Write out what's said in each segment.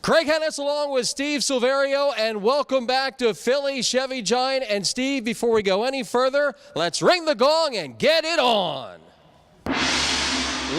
Craig Hennis along with Steve Silverio, and welcome back to Philly Chevy Giant. And Steve, before we go any further, let's ring the gong and get it on.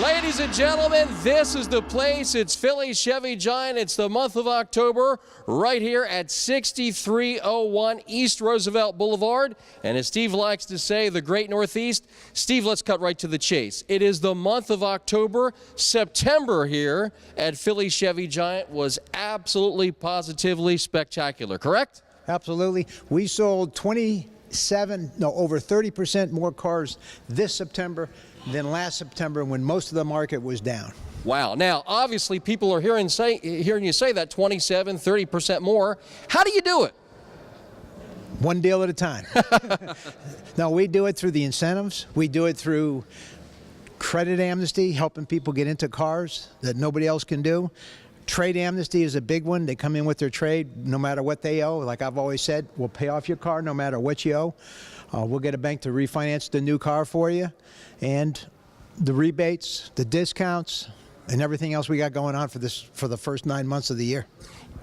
Ladies and gentlemen, this is the place. It's Philly Chevy Giant. It's the month of October right here at 6301 East Roosevelt Boulevard. And as Steve likes to say, the Great Northeast. Steve, let's cut right to the chase. It is the month of October. September here at Philly Chevy Giant was absolutely, positively spectacular, correct? Absolutely. We sold over 30% more cars this September than last September when most of the market was down. Wow. Now, obviously, people are hearing you say that 27, 30% more. How do you do it? One deal at a time. No, we do it through the incentives. We do it through credit amnesty, helping people get into cars that nobody else can do. Trade amnesty is a big one. They come in with their trade no matter what they owe. Like I've always said, we'll pay off your car no matter what you owe. We'll get a bank to refinance the new car for you. And the rebates, the discounts, and everything else we got going on for the first 9 months of the year.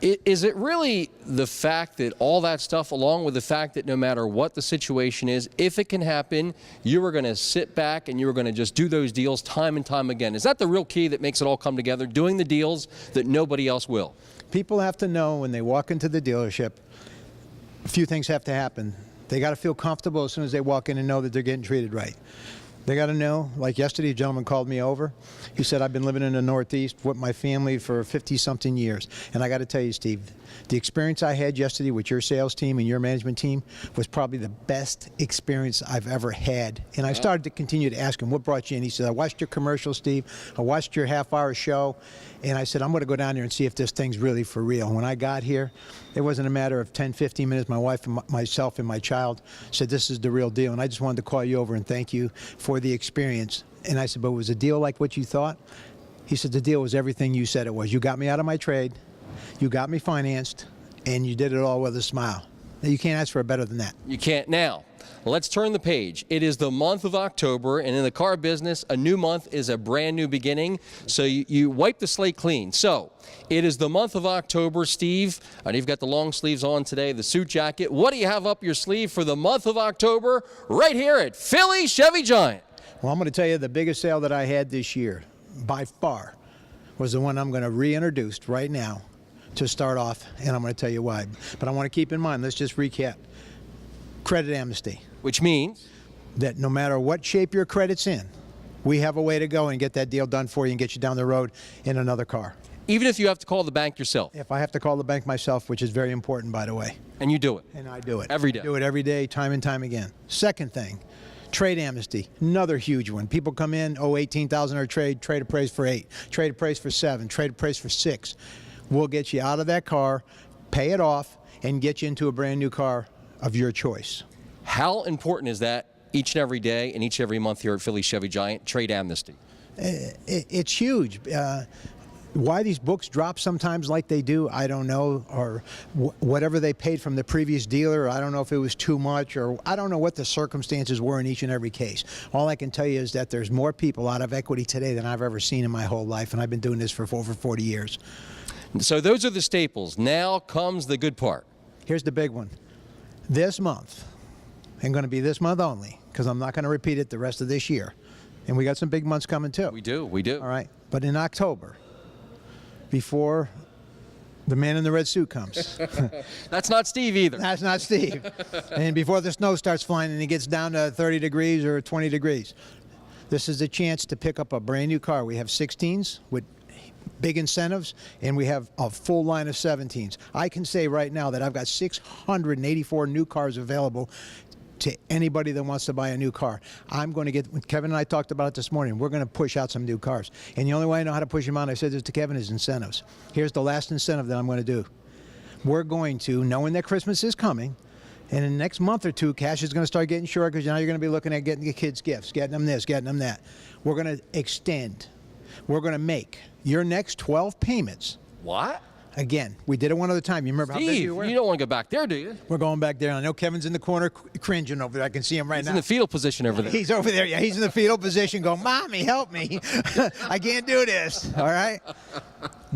Is it really the fact that all that stuff, along with the fact that no matter what the situation is, if it can happen, you are going to sit back and you are going to just do those deals time and time again? Is that the real key that makes it all come together, doing the deals that nobody else will? People have to know when they walk into the dealership, a few things have to happen. They got to feel comfortable as soon as they walk in and know that they're getting treated right. They got to know, like yesterday, a gentleman called me over. He said, I've been living in the Northeast with my family for 50-something years. And I got to tell you, Steve, the experience I had yesterday with your sales team and your management team was probably the best experience I've ever had. And I started to continue to ask him, what brought you in? He said, I watched your commercial, Steve. I watched your half-hour show. And I said, I'm going to go down there and see if this thing's really for real. When I got here, it wasn't a matter of 10, 15 minutes. My wife and myself and my child said, this is the real deal. And I just wanted to call you over and thank you for the experience. And I said, but was the deal like what you thought? He said, the deal was everything you said it was. You got me out of my trade, you got me financed, and you did it all with a smile. You can't ask for better than that. You can't. Now, let's turn the page. It is the month of October, and in the car business, a new month is a brand new beginning. So you wipe the slate clean. So it is the month of October, Steve. And you've got the long sleeves on today, the suit jacket. What do you have up your sleeve for the month of October right here at Philly Chevy Giant? Well, I'm going to tell you the biggest sale that I had this year, by far, was the one I'm going to reintroduce right now to start off, and I'm going to tell you why. But I want to keep in mind, let's just recap. Credit amnesty. Which means? That no matter what shape your credit's in, we have a way to go and get that deal done for you and get you down the road in another car. Even if you have to call the bank yourself? If I have to call the bank myself, which is very important, by the way. And you do it? And I do it. Every day? I do it every day, time and time again. Second thing, trade amnesty, another huge one. People come in, owe $18,000 or trade appraised for 8, trade appraised for 7, trade appraised for 6. We'll get you out of that car, pay it off, and get you into a brand new car of your choice. How important is that each and every day and each and every month here at Philly Chevy Giant, trade amnesty? It's huge. Why these books drop sometimes like they do, I don't know, or whatever they paid from the previous dealer, I don't know if it was too much, or I don't know what the circumstances were in each and every case. All I can tell you is that there's more people out of equity today than I've ever seen in my whole life, and I've been doing this for over 40 years. So those are the staples. Now comes the good part. Here's the big one. This month, and going to be this month only, because I'm not going to repeat it the rest of this year. And we got some big months coming too. We do, we do. All right, but in October, before the man in the red suit comes. That's not Steve either. That's not Steve. And before the snow starts flying and it gets down to 30 degrees or 20 degrees, this is a chance to pick up a brand new car. We have 16s with big incentives, and we have a full line of 17s. I can say right now that I've got 684 new cars available to anybody that wants to buy a new car. I'm going to get, Kevin and I talked about it this morning, we're going to push out some new cars. And the only way I know how to push them out, I said this to Kevin, is incentives. Here's the last incentive that I'm going to do. We're going to, knowing that Christmas is coming, and in the next month or two, cash is going to start getting short because now you're going to be looking at getting your kids gifts, getting them this, getting them that. We're going to extend. We're going to make your next 12 payments. What? Again, we did it one other time. You remember Steve, how busy you were? You don't want to go back there, do you? We're going back there. I know Kevin's in the corner cringing over there. I can see him right now. He's in the fetal position over there. He's over there. Yeah, he's in the fetal position going, Mommy, help me. I can't do this. All right?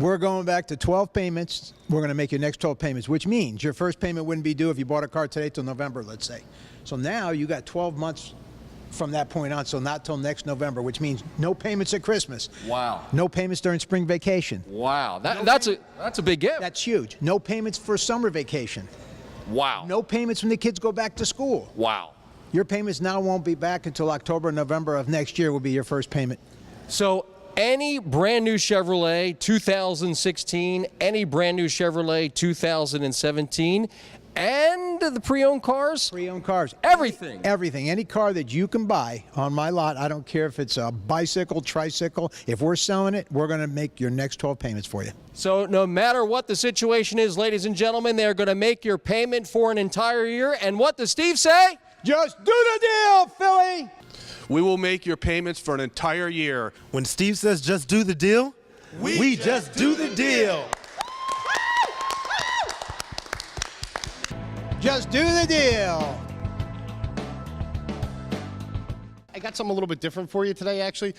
We're going back to 12 payments. We're going to make your next 12 payments, which means your first payment wouldn't be due if you bought a car today till November, let's say. So now you got 12 months from that point on, so not till next November, which means no payments at Christmas. Wow. No payments during spring vacation. Wow. That's a big gift. That's huge. No payments for summer vacation. Wow. No payments when the kids go back to school. Wow. Your payments now won't be back until October, November of next year will be your first payment. So any brand new Chevrolet 2016, any brand new Chevrolet 2017, and the pre-owned cars? Pre-owned cars. Everything. Everything. Any car that you can buy on my lot, I don't care if it's a bicycle, tricycle, if we're selling it, we're going to make your next 12 payments for you. So no matter what the situation is, ladies and gentlemen, they're going to make your payment for an entire year. And what does Steve say? Just do the deal, Philly! We will make your payments for an entire year. When Steve says just do the deal, we just do the deal. Just do the deal. I got something a little bit different for you today, actually.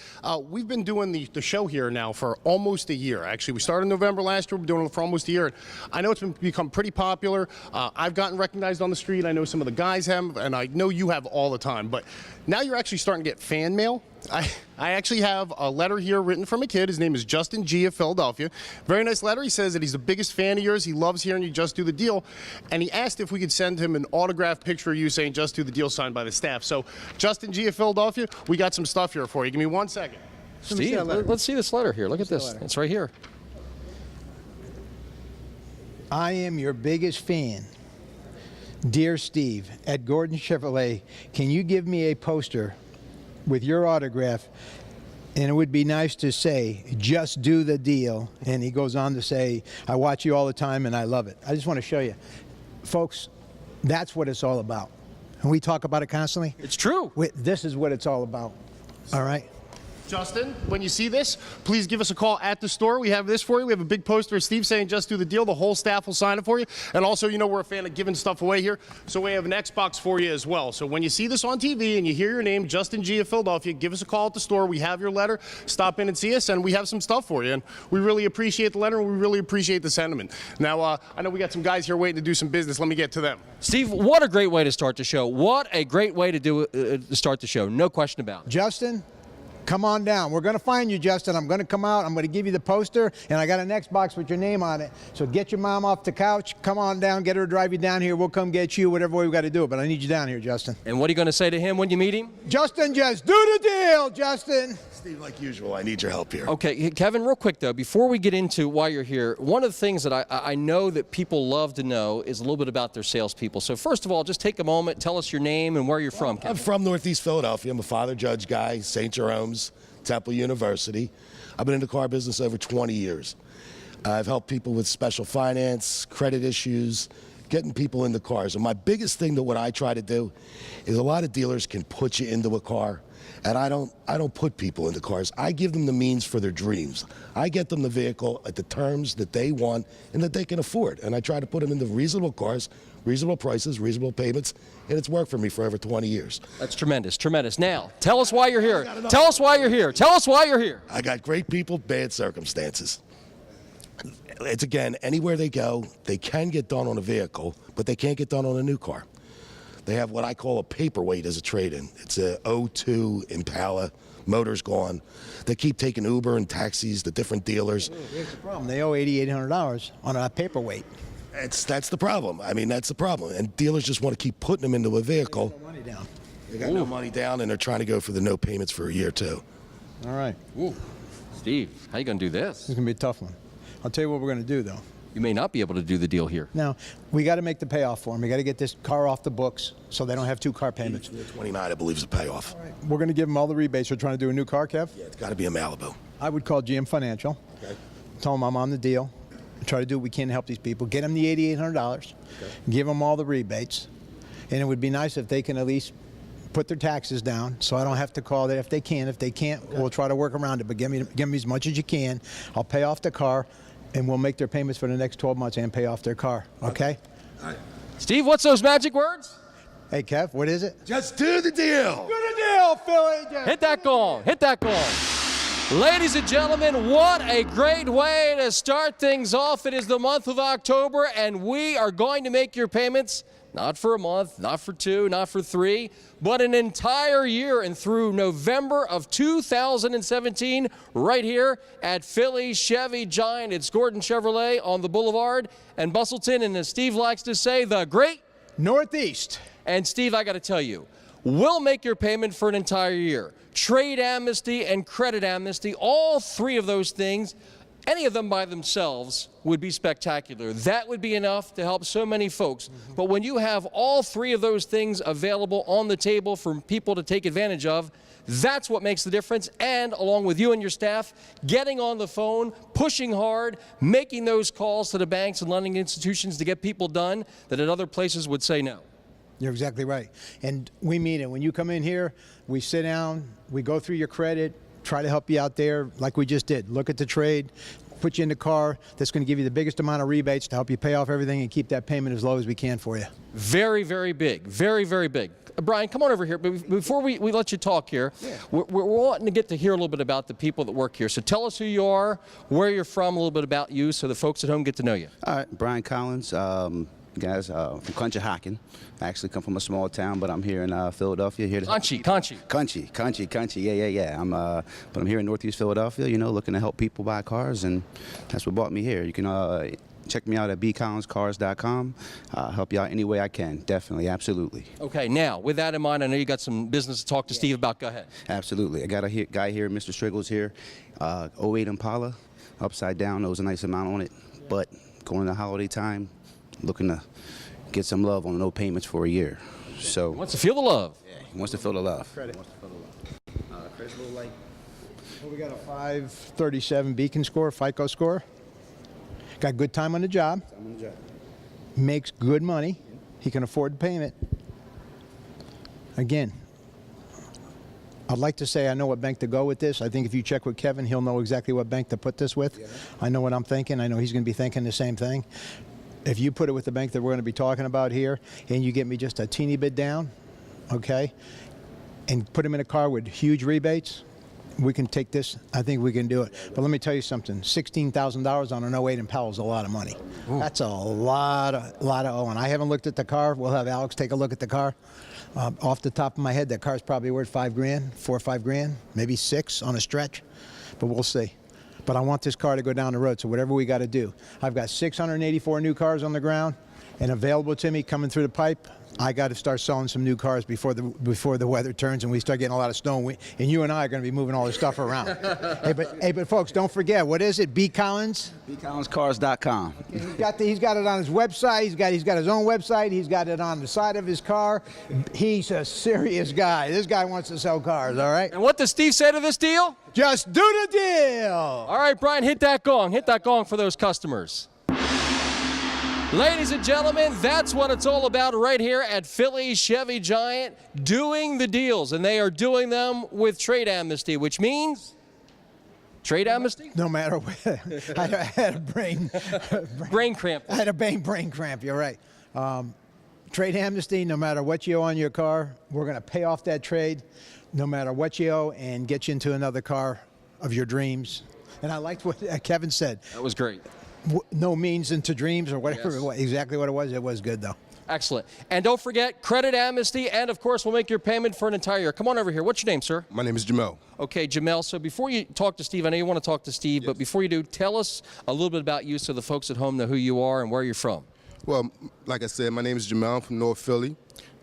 We've been doing the show here now for almost a year. Actually, we started in November last year. We've been doing it for almost a year. I know it's become pretty popular. I've gotten recognized on the street. I know some of the guys have, and I know you have all the time. But now you're actually starting to get fan mail. I actually have a letter here written from a kid. His name is Justin G. of Philadelphia. Very nice letter. He says that he's the biggest fan of yours. He loves hearing you just do the deal. And he asked if we could send him an autographed picture of you saying just do the deal signed by the staff. So, Justin G. of Philadelphia, we got some stuff here for you. Give me 1 second. Steve, let's see this letter here. Look at this. It's right here. I am your biggest fan. Dear Steve, at Gordon Chevrolet, can you give me a poster with your autograph? And it would be nice to say, just do the deal. And he goes on to say, I watch you all the time and I love it. I just want to show you. Folks, that's what it's all about. And we talk about it constantly. It's true. This is what it's all about. All right? Justin, when you see this, please give us a call at the store. We have this for you. We have a big poster of Steve saying just do the deal. The whole staff will sign it for you. And also, you know, we're a fan of giving stuff away here. So we have an Xbox for you as well. So when you see this on TV and you hear your name, Justin G. of Philadelphia, give us a call at the store. We have your letter. Stop in and see us, and we have some stuff for you. And we really appreciate the letter, and we really appreciate the sentiment. Now, I know we got some guys here waiting to do some business. Let me get to them. Steve, what a great way to start the show. What a great way to start the show. No question about it. Justin, come on down. We're going to find you, Justin. I'm going to come out. I'm going to give you the poster, and I got an Xbox with your name on it. So get your mom off the couch. Come on down. Get her to drive you down here. We'll come get you, whatever way we got to do it. But I need you down here, Justin. And what are you going to say to him when you meet him? Justin, just do the deal, Justin. Steve, like usual, I need your help here. Okay, Kevin, real quick, though, before we get into why you're here, one of the things that I know that people love to know is a little bit about their salespeople. So first of all, just take a moment, tell us your name and where you're from, Kevin. I'm from Northeast Philadelphia. I'm a father judge guy, St. Jerome's, Temple University. I've been in the car business over 20 years. I've helped people with special finance, credit issues, getting people into cars. And my biggest thing that what I try to do is a lot of dealers can put you into a car, and I don't put people into cars. I give them the means for their dreams. I get them the vehicle at the terms that they want and that they can afford. And I try to put them into reasonable cars, reasonable prices, reasonable payments, and it's worked for me for over 20 years. That's tremendous, tremendous. Now, tell us why you're here. Tell us why you're here. Tell us why you're here. I got great people, bad circumstances. It's again, anywhere they go, they can get done on a vehicle, but they can't get done on a new car. They have what I call a paperweight as a trade-in. It's a 02 Impala, motor's gone. They keep taking Uber and taxis to different dealers. Here's the problem. They owe $8,800 on a paperweight. That's the problem. I mean, that's the problem. And dealers just want to keep putting them into a vehicle. They got no money down. They got no money down, and they're trying to go for the no payments for a year, too. All right. Ooh. Steve, how you going to do this? This is going to be a tough one. I'll tell you what we're going to do, though. You may not be able to do the deal here. Now, we got to make the payoff for them. We got to get this car off the books so they don't have two car payments. 29, I believe, is the payoff. All right. We're going to give them all the rebates. We're trying to do a new car, Kev. Yeah, it's got to be a Malibu. I would call GM Financial. Okay. Tell them I'm on the deal. Try to do what we can to help these people. Get them the $8,800. Okay. Give them all the rebates. And it would be nice if they can at least put their taxes down so I don't have to call that if they can. If they can't, we'll try to work around it. But give me as much as you can. I'll pay off the car, and we'll make their payments for the next 12 months and pay off their car. Okay? All right. Steve, what's those magic words? Hey, Kev, what is it? Just do the deal. Do the deal, Philly. Hit that gong. Hit that gong. Ladies and gentlemen, what a great way to start things off. It is the month of October, and we are going to make your payments not for a month, not for 2, not for 3, but an entire year and through November of 2017 right here at Philly Chevy Giant. It's Gordon Chevrolet on the Boulevard and Bustleton, and as Steve likes to say, the great Northeast. And Steve, I got to tell you, we'll make your payment for an entire year. Trade amnesty and credit amnesty, all three of those things, any of them by themselves would be spectacular. That would be enough to help so many folks. But when you have all three of those things available on the table for people to take advantage of, that's what makes the difference. And along with you and your staff, getting on the phone, pushing hard, making those calls to the banks and lending institutions to get people done that at other places would say no. You're exactly right. And we mean it. When you come in here, we sit down, we go through your credit, try to help you out there like we just did. Look at the trade, put you in the car that's going to give you the biggest amount of rebates to help you pay off everything and keep that payment as low as we can for you. Very, very big. Very, very big. Brian, come on over here. But before we let you talk here, we're wanting to get to hear a little bit about the people that work here. So tell us who you are, where you're from, a little bit about you so the folks at home get to know you. All right, Brian Collins. Guys, from Conshohocken. I actually come from a small town, but I'm here in Philadelphia. Here to Conchi. Yeah. But I'm here in Northeast Philadelphia. You know, looking to help people buy cars, and that's what brought me here. You can check me out at bcollinscars.com. Help you out any way I can. Definitely, absolutely. Okay. Now, with that in mind, I know you got some business to talk to Steve about. Go ahead. Absolutely. I got a guy here, Mr. Striggles here. 08 Impala, upside down. There was a nice amount on it, but going to holiday time, looking to get some love on no payments for a year. So He wants to feel the love. Yeah, he wants to feel the love. Credit. Wants to feel the love. Credit's a little light. Well, we got a 537 Beacon score, FICO score. Got good time on the job. Makes good money. He can afford the payment. Again, I'd like to say I know what bank to go with this. I think if you check with Kevin, he'll know exactly what bank to put this with. Yeah. I know what I'm thinking. I know he's going to be thinking the same thing. If you put it with the bank that we're going to be talking about here, and you get me just a teeny bit down, okay, and put him in a car with huge rebates, we can take this. I think we can do it. But let me tell you something. $16,000 on an 08 Impala is a lot of money. Ooh. That's a lot of owing. I haven't looked at the car. We'll have Alex take a look at the car. Off the top of my head, that car's probably worth $5 grand, $4 or $5 grand, maybe $6 on a stretch. But we'll see. But I want this car to go down the road, so whatever we got to do. I've got 684 new cars on the ground and available to me coming through the pipe. I got to start selling some new cars before the weather turns and we start getting a lot of snow. And you and I are going to be moving all this stuff around. hey, but folks, don't forget, what is it? B. Collins? bcollinscars.com. He's got it on his website. He's got his own website. He's got it on the side of his car. He's a serious guy. This guy wants to sell cars, all right? And what does Steve say to this deal? Just do the deal. All right, Brian, hit that gong. Hit that gong for those customers. Ladies and gentlemen, that's what it's all about right here at Philly Chevy Giant, doing the deals. And they are doing them with trade amnesty, which means trade amnesty? No matter what. I had a brain cramp. I had a brain cramp, you're right. Trade amnesty, no matter what you owe on your car, we're going to pay off that trade, no matter what you owe, and get you into another car of your dreams. And I liked what Kevin said. That was great. No means into dreams or whatever. Yes. Exactly what it was. It was good, though. Excellent. And don't forget, credit amnesty, and of course, we'll make your payment for an entire year. Come on over here. What's your name, sir? My name is Jamel. Okay, Jamel. So before you talk to Steve, I know you want to talk to Steve, but before you do, tell us a little bit about you so the folks at home know who you are and where you're from. Well, like I said, my name is Jamel. I'm from North Philly.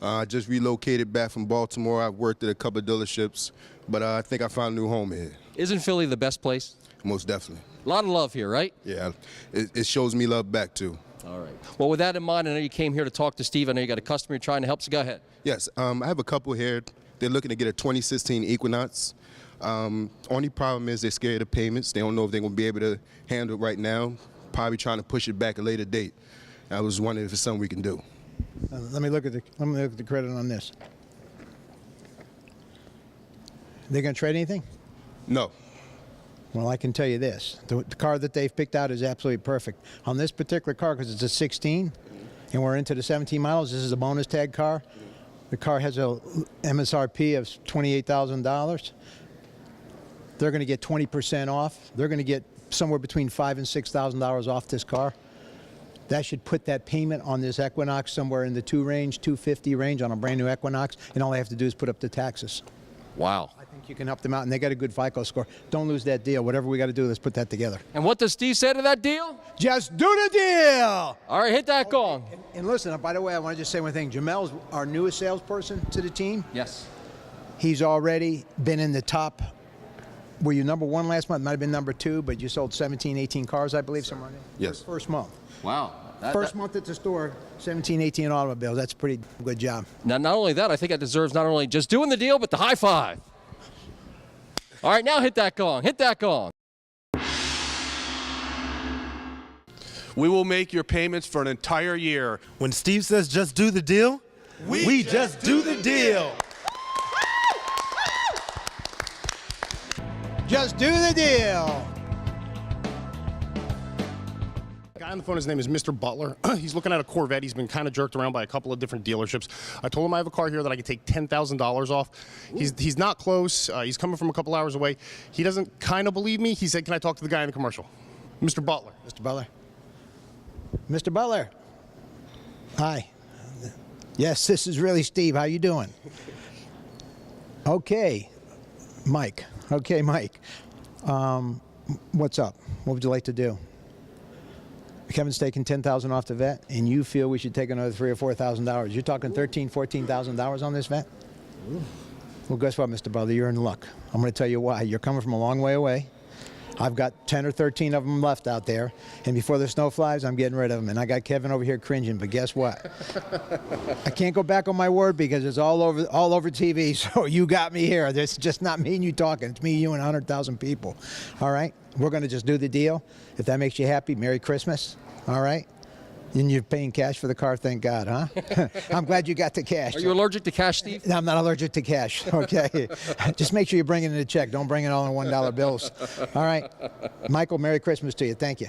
I just relocated back from Baltimore. I've worked at a couple of dealerships, but I think I found a new home here. Isn't Philly the best place? Most definitely. A lot of love here, right? Yeah, it shows me love back, too. All right. Well, with that in mind, I know you came here to talk to Steve. I know you got a customer you're trying to help, so go ahead. Yes, I have a couple here. They're looking to get a 2016 Equinox. Only problem is they're scared of payments. They don't know if they're going to be able to handle it right now. Probably trying to push it back a later date. I was wondering if it's something we can do. Let me look at the credit on this. They going to trade anything? No. Well, I can tell you this. The car that they've picked out is absolutely perfect. On this particular car, because it's a 16, and we're into the 17 models, this is a bonus tag car. The car has a MSRP of $28,000. they're going to get 20% off. They're going to get somewhere between $5,000 and $6,000 off this car. That should put that payment on this Equinox somewhere in the $250 range on a brand new Equinox, and all they have to do is put up the taxes. Wow. I think you can help them out, and they got a good FICO score. Don't lose that deal. Whatever we got to do, let's put that together. And what does Steve say to that deal? Just do the deal! All right, hit that gong. And listen, by the way, I want to just say one thing. Jamel's our newest salesperson to the team. Yes. He's already been in the top. Were you number one last month? Might have been number two, but you sold 17, 18 cars, I believe, somewhere in there? Yes. First month. Wow. First month at the store, 17, 18 automobiles. That's a pretty good job. Now, not only that, I think that deserves not only just doing the deal, but the high five. All right, now hit that gong. Hit that gong. We will make your payments for an entire year. When Steve says just do the deal, we just do the deal. Just do the deal. Guy on the phone, his name is Mr. Butler. He's looking at a Corvette. He's been kind of jerked around by a couple of different dealerships. I told him I have a car here that I can take $10,000 off. He's not close. He's coming from a couple hours away. He doesn't kind of believe me. He said, can I talk to the guy in the commercial? Mr. Butler. Mr. Butler. Mr. Butler. Hi. Yes, this is really Steve. How you doing? Okay, Mike. Okay, Mike. What's up? What would you like to do? Kevin's taking $10,000 off the vet, and you feel we should take another $3,000 or $4,000. You're talking $13,000, $14,000 on this vet? Well, guess what, Mr. Butler? You're in luck. I'm going to tell you why. You're coming from a long way away. I've got 10 or 13 of them left out there, and before the snow flies, I'm getting rid of them. And I got Kevin over here cringing, but guess what? I can't go back on my word because it's all over TV, so you got me here. It's just not me and you talking. It's me, you, and 100,000 people. All right? We're going to just do the deal. If that makes you happy, Merry Christmas. All right? And you're paying cash for the car, thank God, huh? I'm glad you got the cash. Are you allergic to cash, Steve? No, I'm not allergic to cash, okay? Just make sure you bring it in a check. Don't bring it all in $1 bills. All right? Michael, Merry Christmas to you. Thank you.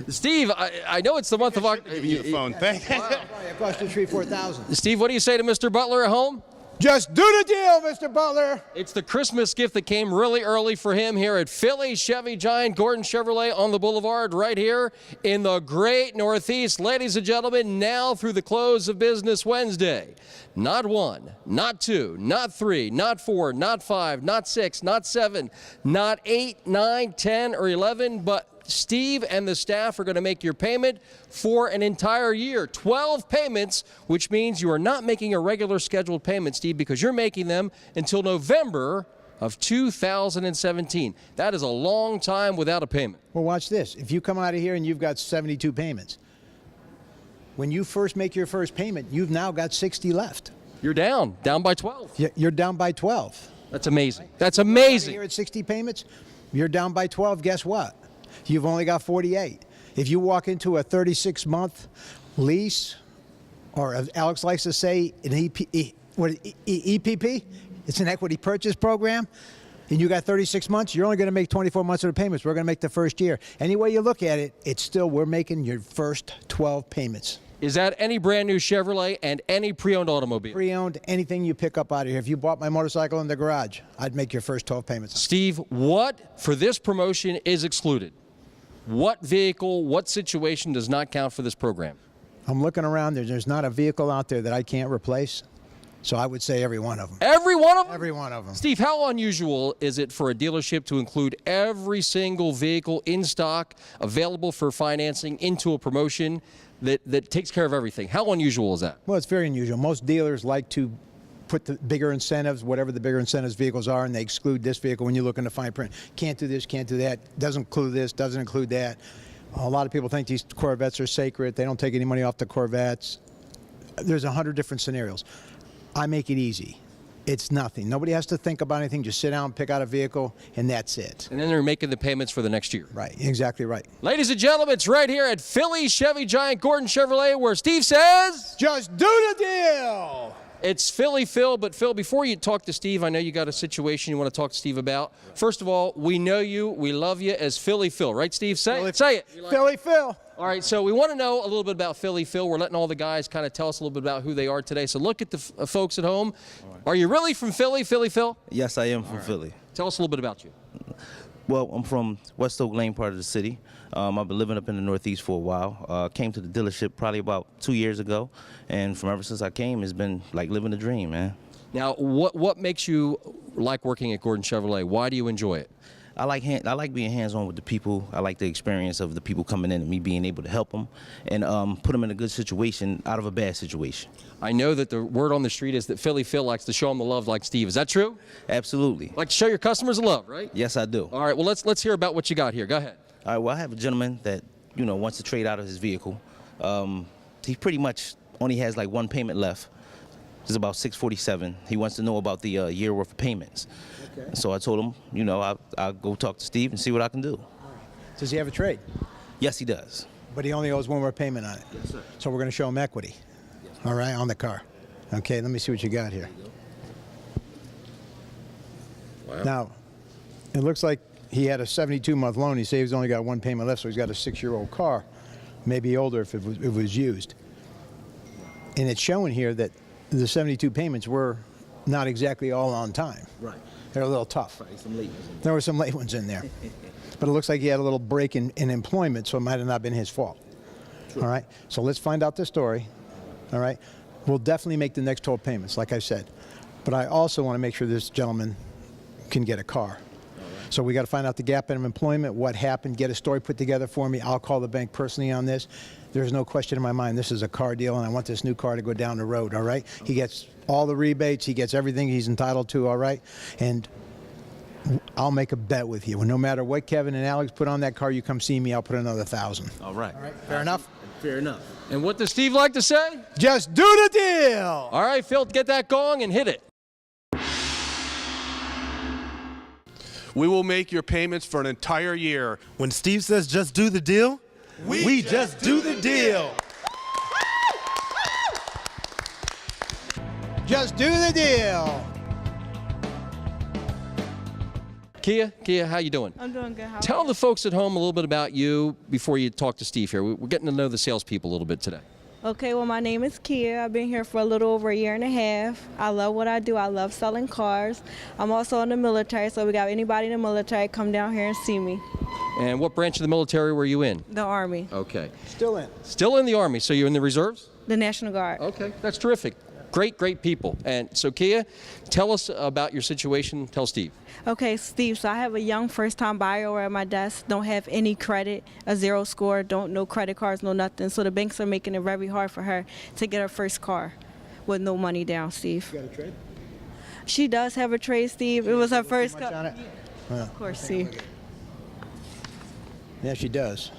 Steve, I know it's the month of October. Give you the phone. Thank you. It cost you $3,000, $4,000. Steve, what do you say to Mr. Butler at home? Just do the deal, Mr. Butler. It's the Christmas gift that came really early for him here at Philly Chevy Giant Gordon Chevrolet on the Boulevard right here in the great Northeast. Ladies and gentlemen, now through the close of business Wednesday. Not 1, not 2, not 3, not 4, not 5, not 6, not 7, not 8, 9, 10, or 11, but Steve and the staff are going to make your payment for an entire year. 12 payments, which means you are not making a regular scheduled payment, Steve, because you're making them until November of 2017. That is a long time without a payment. Well, watch this. If you come out of here and you've got 72 payments, when you first make your first payment, you've now got 60 left. You're down by 12. You're down by 12. That's amazing. That's amazing. Here at 60 payments, you're down by 12. Guess what? You've only got 48. If you walk into a 36-month lease, or as Alex likes to say, an EPP, it's an equity purchase program, and you got 36 months, you're only going to make 24 months of the payments. We're going to make the first year. Any way you look at it, it's still, we're making your first 12 payments. Is that any brand new Chevrolet and any pre-owned automobile? Pre-owned, anything you pick up out of here. If you bought my motorcycle in the garage, I'd make your first 12 payments. Steve, what for this promotion is excluded? What vehicle, what situation does not count for this program? I'm looking around. There's not a vehicle out there that I can't replace. So I would say every one of them. Every one of them? Every one of them. Steve, how unusual is it for a dealership to include every single vehicle in stock available for financing into a promotion that takes care of everything? How unusual is that? Well, it's very unusual. Most dealers like to put the bigger incentives, whatever the bigger incentives vehicles are, and they exclude this vehicle when you look in the fine print. Can't do this, can't do that, doesn't include this, doesn't include that. A lot of people think these Corvettes are sacred. They don't take any money off the Corvettes. There's 100 different scenarios. I make it easy. It's nothing. Nobody has to think about anything. Just sit down, pick out a vehicle, and that's it. And then they're making the payments for the next year. Right, exactly right. Ladies and gentlemen, it's right here at Philly Chevy Giant Gordon Chevrolet where Steve says, just do the deal! It's Philly Phil, but Phil, before you talk to Steve, I know you got a situation you want to talk to Steve about. First of all, we know you, we love you as Philly Phil, right, Steve? Say it. Philly Phil. All right, so we want to know a little bit about Philly Phil. We're letting all the guys kind of tell us a little bit about who they are today. So look at the folks at home. Are you really from Philly, Philly Phil? Yes, I am from Philly. Tell us a little bit about you. Well, I'm from West Oak Lane part of the city. I've been living up in the Northeast for a while. Came to the dealership probably about 2 years ago, and from ever since I came, it's been like living a dream, man. Now, what makes you like working at Gordon Chevrolet? Why do you enjoy it? I like being hands-on with the people. I like the experience of the people coming in and me being able to help them and put them in a good situation out of a bad situation. I know that the word on the street is that Philly Phil likes to show them the love like Steve. Is that true? Absolutely. Like to show your customers the love, right? Yes, I do. All right, well, let's hear about what you got here. Go ahead. All right, well, I have a gentleman that, wants to trade out of his vehicle. He pretty much only has like one payment left. It's about $647. He wants to know about the year worth of payments. Okay. So I told him, I'll go talk to Steve and see what I can do. Does he have a trade? Yes, he does. But he only owes one more payment on it. Yes, sir. So we're going to show him equity. Yes. All right, on the car. Okay, let me see what you got here. Wow. Now, it looks like he had a 72-month loan. He says he's only got one payment left, so he's got a 6-year-old car, maybe older if it was used. And it's showing here that the 72 payments were not exactly all on time. Right. They're a little tough. Right, some late ones in there. There were some late ones in there. But it looks like he had a little break in employment, so it might have not been his fault. True. All right? So let's find out the story. All right? We'll definitely make the next 12 payments, like I said. But I also want to make sure this gentleman can get a car. So we got to find out the gap in employment, what happened, get a story put together for me. I'll call the bank personally on this. There's no question in my mind this is a car deal, and I want this new car to go down the road, all right? He gets all the rebates. He gets everything he's entitled to, all right? And I'll make a bet with you. No matter what Kevin and Alex put on that car, you come see me, I'll put another 1,000. All right. All right, fair enough? Fair enough. And what does Steve like to say? Just do the deal! All right, Phil, get that gong and hit it. We will make your payments for an entire year. When Steve says just do the deal, we just do the deal. Just do the deal! Kia, how you doing? I'm doing good. How are Tell you? the folks at home a little bit about you before you talk to Steve here. We're getting to know the salespeople a little bit today. Okay, well, my name is Kia. I've been here for a little over a year and a half. I love what I do. I love selling cars. I'm also in the military, so we got anybody in the military, come down here and see me. And what branch of the military were you in? The Army, Okay. Still in. Still in the Army, so you're in the reserves? the National Guard. Okay, that's terrific. Great people. And so, Kia, tell us about your situation. Tell Steve. Okay, Steve, so I have a young first-time buyer over at my desk, don't have any credit, a 0 score, don't know credit cards, no nothing. So the banks are making it very hard for her to get her first car with no money down, Steve. You got a trade? She does have a trade, Steve. It was her first Much on car. it? Of course, Steve. Yeah, she does.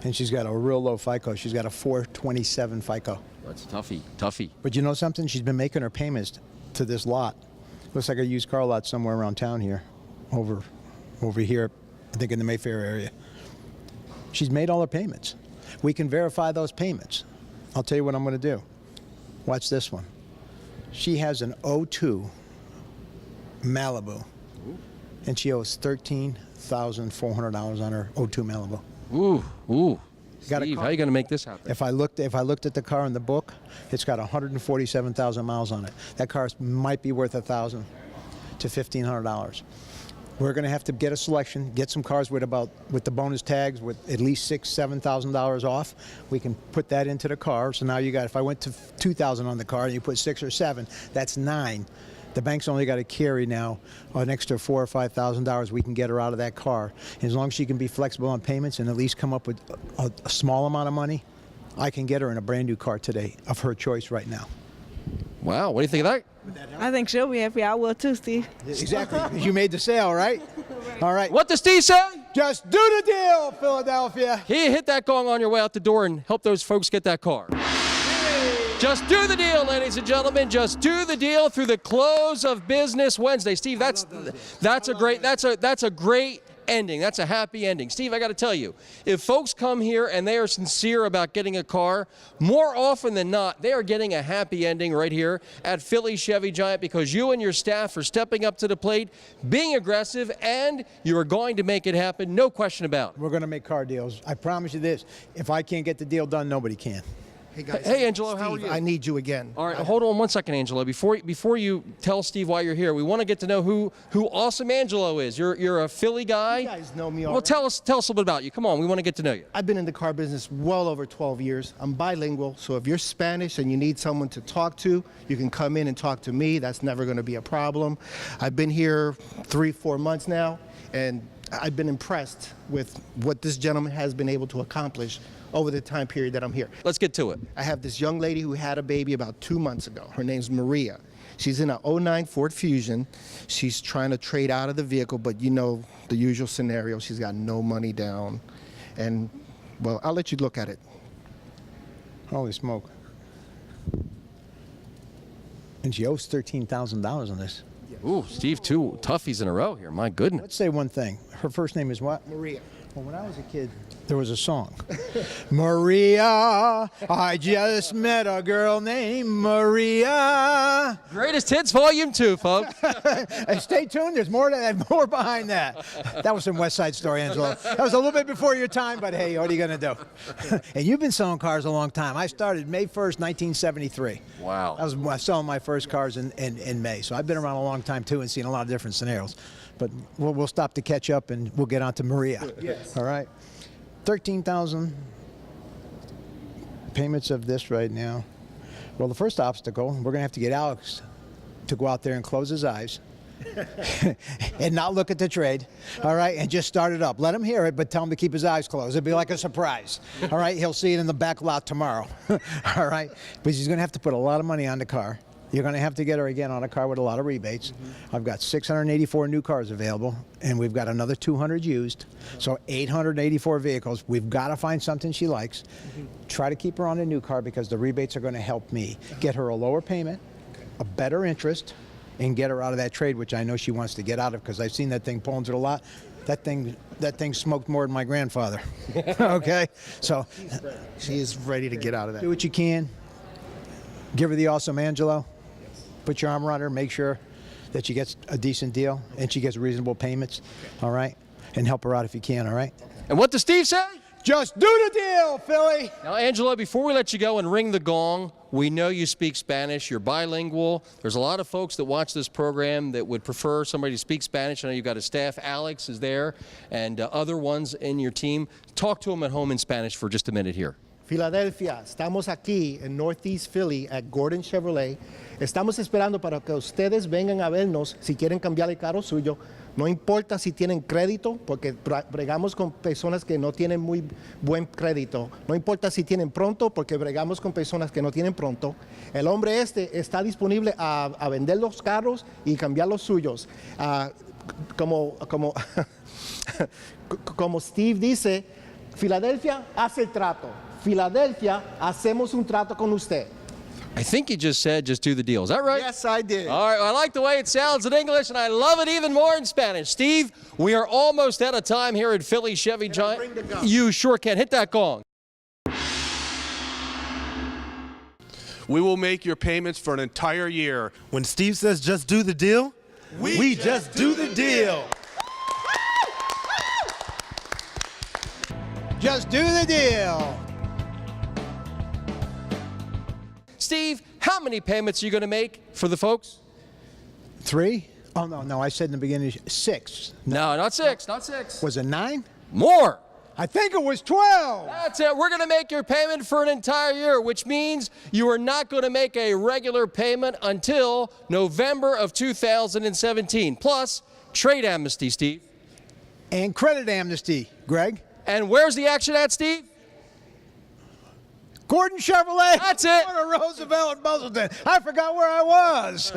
And she's got a real low FICO. She's got a 427 FICO. That's toughy. But you know something? She's been making her payments to this lot. Looks like a used car lot somewhere around town here. Over here, I think in the Mayfair area. She's made all her payments. We can verify those payments. I'll tell you what I'm going to do. Watch this one. She has an 02 Malibu. And she owes $13,400 on her 02 Malibu. Ooh. Got a Steve, car. how are you going to make this happen? If I looked at the car in the book, it's got 147,000 miles on it. That car might be worth $1,000 to $1,500. We're going to have to get a selection, get some cars with the bonus tags with at least $6,000-7,000 off. We can put that into the car. So now you got, if I went to $2,000 on the car and you put $6,000 or $7,000, that's $9,000. The bank's only got to carry now an extra $4,000 or $5,000. We can get her out of that car. And as long as she can be flexible on payments and at least come up with a small amount of money, I can get her in a brand new car today of her choice right now. Wow, what do you think of that? I think she'll be happy. I will too, Steve. Exactly. You made the sale, right? All right. What does Steve say? Just do the deal, Philadelphia. He hit that gong on your way out the door and help those folks get that car. Just do the deal, ladies and gentlemen. Just do the deal through the close of business Wednesday. Steve, that's a great ending. That's a happy ending. Steve, I got to tell you, if folks come here and they are sincere about getting a car, more often than not, they are getting a happy ending right here at Philly Chevy Giant because you and your staff are stepping up to the plate, being aggressive, and you are going to make it happen. No question about it. We're going to make car deals. I promise you this. If I can't get the deal done, nobody can. Hey guys. Hey, Angelo, how are Steve, you? I need you again. All right, hold on one second, Angelo. Before you tell Steve why you're here, we want to get to know who Awesome Angelo is. You're a Philly guy. You guys know me already. Well, tell us a little bit about you. Come on, we want to get to know you. I've been in the car business well over 12 years. I'm bilingual, so if you're Spanish and you need someone to talk to, you can come in and talk to me. That's never going to be a problem. I've been here 3-4 months now, and I've been impressed with what this gentleman has been able to accomplish over the time period that I'm here. Let's get to it. I have this young lady who had a baby about 2 months ago. Her name's Maria. She's in a '09 Ford Fusion. She's trying to trade out of the vehicle, but you know the usual scenario. She's got no money down. And, well, I'll let you look at it. Holy smoke. And she owes $13,000 on this. Ooh, Steve, 2 toughies in a row here. My goodness. Let's say one thing. Her first name is what? Maria. Well, when I was a kid, there was a song. Maria, I just met a girl named Maria. Greatest Hits Volume 2, folks. Hey, stay tuned. There's more more behind that. That was some West Side Story, Angelo. That was a little bit before your time, but hey, what are you going to do? And you've been selling cars a long time. I started May 1st, 1973. Wow. I was selling my first cars in May. So I've been around a long time, too, and seen a lot of different scenarios. But we'll stop to catch up, and we'll get on to Maria. Yes. All right. 13,000 payments of this right now. Well, the first obstacle, we're going to have to get Alex to go out there and close his eyes and not look at the trade, all right, and just start it up. Let him hear it, but tell him to keep his eyes closed. It'll be like a surprise, all right? He'll see it in the back lot tomorrow, all right? But he's going to have to put a lot of money on the car. You're going to have to get her again on a car with a lot of rebates. I've got 684 new cars available, and we've got another 200 used. So 884 vehicles. We've got to find something she likes. Try to keep her on a new car because the rebates are going to help me get her a lower payment, a better interest, and get her out of that trade, which I know she wants to get out of because I've seen that thing pulling through a lot. That thing smoked more than my grandfather. Okay? So She is ready to get out of that. do what you can. Give her the Awesome Angelo. Put your arm around her, make sure that she gets a decent deal and she gets reasonable payments, all right? And help her out if you can, all right? And what does Steve say? Just do the deal, Philly! Now, Angelo, before we let you go and ring the gong, we know you speak Spanish. You're bilingual. There's a lot of folks that watch this program that would prefer somebody to speak Spanish. I know you've got a staff. Alex is there and other ones in your team. Talk to them at home in Spanish for just a minute here. Filadelfia, estamos aquí en Northeast Philly at Gordon Chevrolet. Estamos esperando para que ustedes vengan a vernos si quieren cambiar el carro suyo. No importa si tienen crédito, porque bregamos con personas que no tienen muy buen crédito. No importa si tienen pronto, porque bregamos con personas que no tienen pronto. El hombre este está disponible a vender los carros y cambiar los suyos. Como Steve dice, Filadelfia hace el trato. Filadelfia, hacemos un trato con usted. I think you just said, just do the deal. Is that right? Yes, I did. All right, I like the way it sounds in English, and I love it even more in Spanish. Steve, we are almost out of time here at Philly Chevy Giant. Bring the gong. You sure can. Hit that gong. We will make your payments for an entire year. When Steve says just do the deal, we just do the deal. Just do the deal. Steve, how many payments are you going to make for the folks? 3? Oh, no, I said in the beginning 6. No, not 6, not 6. Was it 9? More. I think it was 12. That's it. We're going to make your payment for an entire year, which means you are not going to make a regular payment until November of 2017. Plus, trade amnesty, Steve. And credit amnesty, Greg. And where's the action at, Steve? Gordon Chevrolet. That's it. Corner Roosevelt and Buzzleton. I forgot where I was.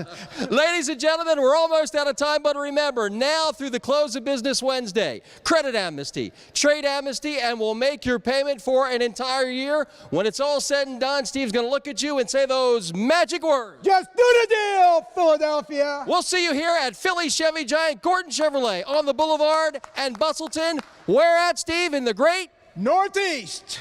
Ladies and gentlemen, we're almost out of time, but remember, now through the close of business Wednesday, credit amnesty, trade amnesty, and we'll make your payment for an entire year. When it's all said and done, Steve's going to look at you and say those magic words. Just do the deal, Philadelphia. We'll see you here at Philly Chevy Giant Gordon Chevrolet on the Boulevard and Bustleton. Where at, Steve? In the great Northeast.